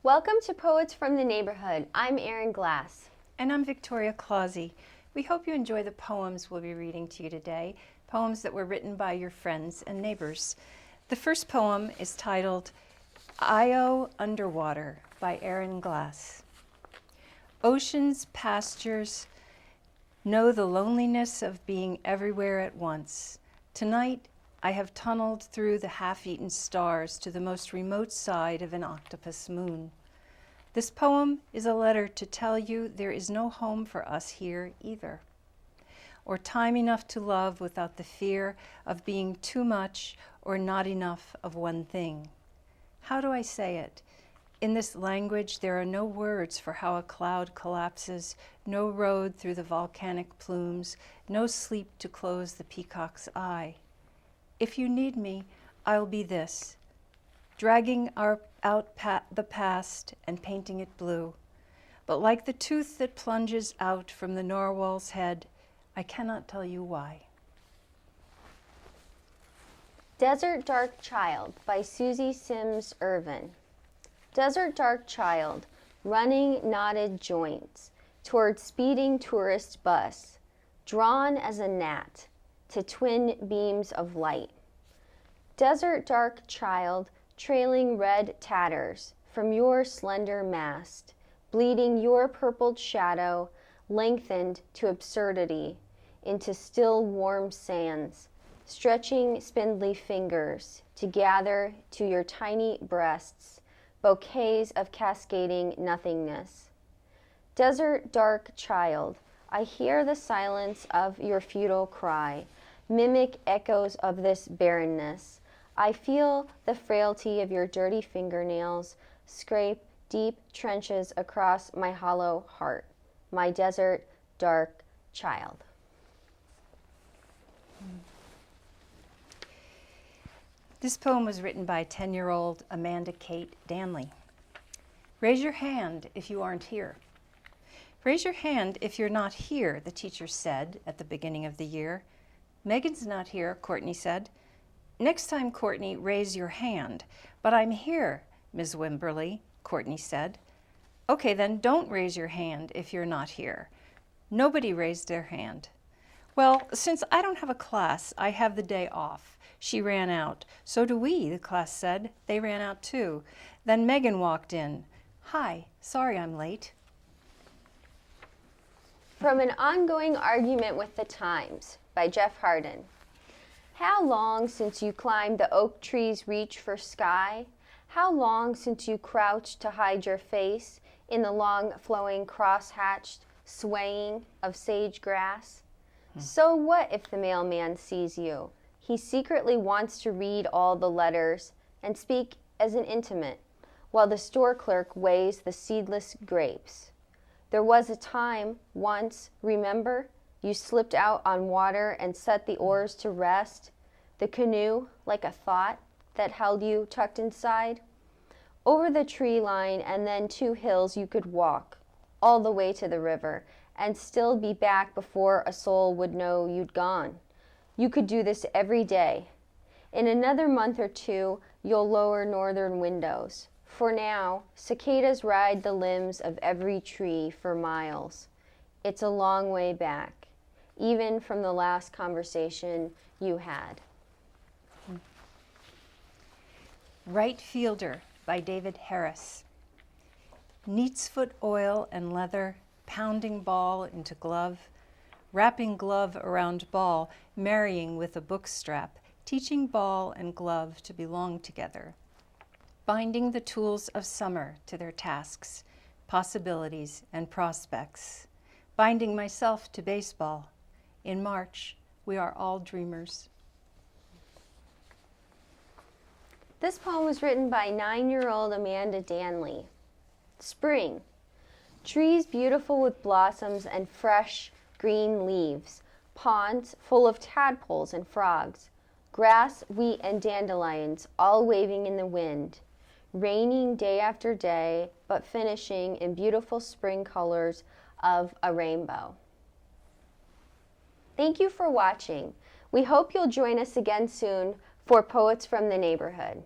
Welcome to Poets from the Neighborhood. I'm Erin Glass. And I'm Victoria Clausi. We hope you enjoy the poems we'll be reading to you today, poems that were written by your friends and neighbors. The first poem is titled Io Underwater by Erin Glass. Oceans, pastures, know the loneliness of being everywhere at once. Tonight, I have tunneled through the half-eaten stars to the most remote side of an octopus moon. This poem is a letter to tell you there is no home for us here either, or time enough to love without the fear of being too much or not enough of one thing. How do I say it? In this language, there are no words for how a cloud collapses, no road through the volcanic plumes, no sleep to close the peacock's eye. If you need me, I'll be this, dragging the past and painting it blue. But like the tooth that plunges out from the narwhal's head, I cannot tell you why. Desert Dark Child by Susie Sims Irvin. Desert Dark Child, running knotted joints toward speeding tourist bus, drawn as a gnat to twin beams of light. Desert Dark Child, trailing red tatters from your slender mast, bleeding your purpled shadow, lengthened to absurdity, into still warm sands, stretching spindly fingers to gather to your tiny breasts bouquets of cascading nothingness. Desert Dark Child, I hear the silence of your futile cry, mimic echoes of this barrenness. I feel the frailty of your dirty fingernails scrape deep trenches across my hollow heart. My desert dark child. This poem was written by 10-year-old Amanda Kate Danley. Raise your hand if you aren't here. Raise your hand if you're not here, the teacher said at the beginning of the year. Megan's not here, Courtney said. Next time, Courtney, raise your hand. But I'm here, Ms. Wimberly, Courtney said. Okay, then don't raise your hand if you're not here. Nobody raised their hand. Well, since I don't have a class, I have the day off. She ran out. So do we, the class said. They ran out too. Then Megan walked in. Hi, sorry I'm late. From an Ongoing Argument with the Times by Jeff Hardin. How long since you climbed the oak tree's reach for sky? How long since you crouched to hide your face in the long flowing cross-hatched swaying of sage grass? So what if the mailman sees you? He secretly wants to read all the letters and speak as an intimate, while the store clerk weighs the seedless grapes. There was a time, once, remember, you slipped out on water and set the oars to rest, the canoe like a thought that held you tucked inside. Over the tree line and then 2 hills you could walk, all the way to the river, and still be back before a soul would know you'd gone. You could do this every day. In another month or 2, you'll lower northern windows. For now, cicadas ride the limbs of every tree for miles. It's a long way back, even from the last conversation you had. Right Fielder by David Harris. Neatsfoot oil and leather, pounding ball into glove, wrapping glove around ball, marrying with a book strap, teaching ball and glove to belong together, binding the tools of summer to their tasks, possibilities and prospects, binding myself to baseball. In March, we are all dreamers. This poem was written by 9-year-old Amanda Danley. Spring. Trees beautiful with blossoms and fresh green leaves. Ponds full of tadpoles and frogs. Grass, wheat, and dandelions all waving in the wind. Raining day after day, but finishing in beautiful spring colors of a rainbow. Thank you for watching. We hope you'll join us again soon for Poets from the Neighborhood.